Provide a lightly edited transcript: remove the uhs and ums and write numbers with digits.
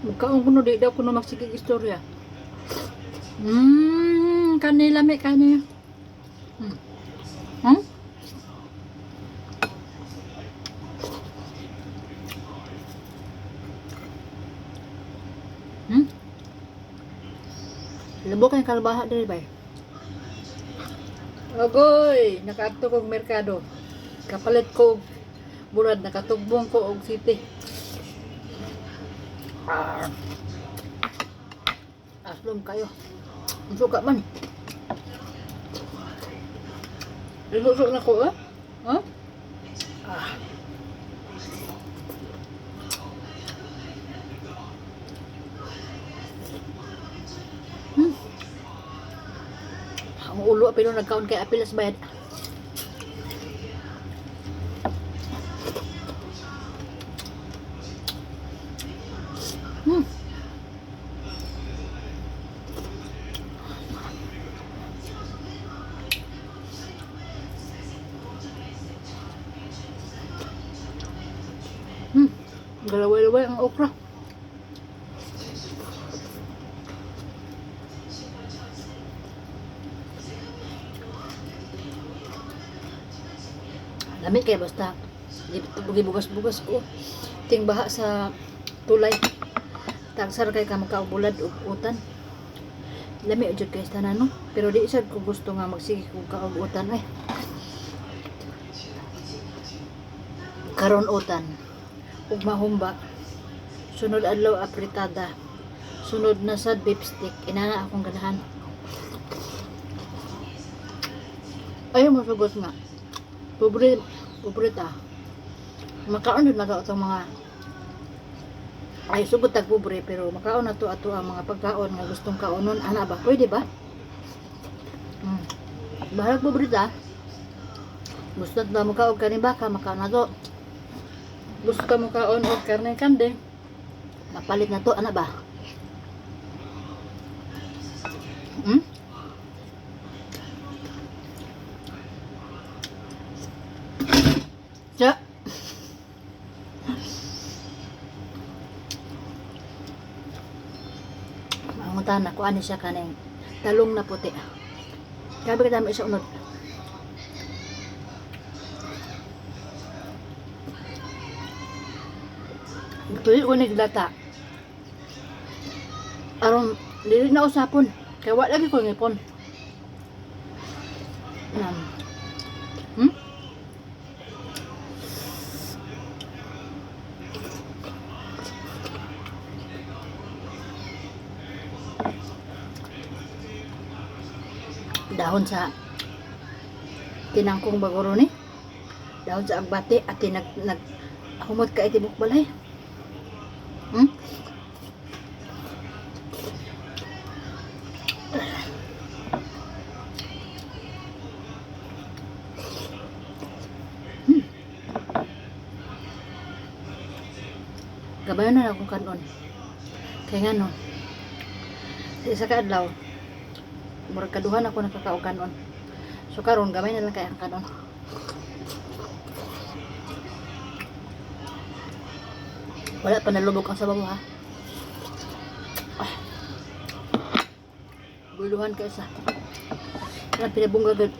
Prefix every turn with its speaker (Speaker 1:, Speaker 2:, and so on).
Speaker 1: Magkaon kuno di daw kuno magsigig istorya. Kani lami kani. Hmm? Hmm? Labo kay kalbaha diri bay. Agoy, nakaadto kog merkado. Kapalit ko og bulad, nakatugbong ko og siti. Aslom kayo. Ang suka man. Ilusok na ko, ha? Ha? Ah. Ang ulo, pero nagkaon kay apilas bayad. Galaway-laway ang okra. Lamig kay basta gibugas-bugas ko. Ting baha sa tulay. Tagsar kay ka makaubulad ug utan. Lami jud kay tanan no. Pero di sad ko gusto nga magsige kog kaubutan ay. Karon utan. Ug mahumba. Sunod adlaw apritada. Sunod na sad beef stick. Inana akong ganahan. Ayaw masugot nga. Pobreta. Makaon na ga itong mga ay sugot tag pobre pero makaon na to ato ang mga pagkaon nga gustong kaonon ana ba pwede ba? Bahala pobreta. Gusto na mo kaon kanin baka makaon na to. Gusto mo kaon og karne kande. Mapalit na to ana ba? Ja. Mangutan ako ani siya kaning talong na puti. Grabe ka dami siya unod. Tuloy ko naglata. Aron dili na usapon. Kaya wala lagi ko ngipon. Dahon sa tinangkong bagoro ni. Dahon sa agbati at nag humot ka itibok balay. Gabayon na akong kanon. Kaya nga no, isa ka adlaw, murag kaduhan ako nakakaog kanon. So karon gamay na lang kaya ang kanon. Wala pa nalubog ang sabaw ha. Buluhan ka isa. Kaya pinabunggagad.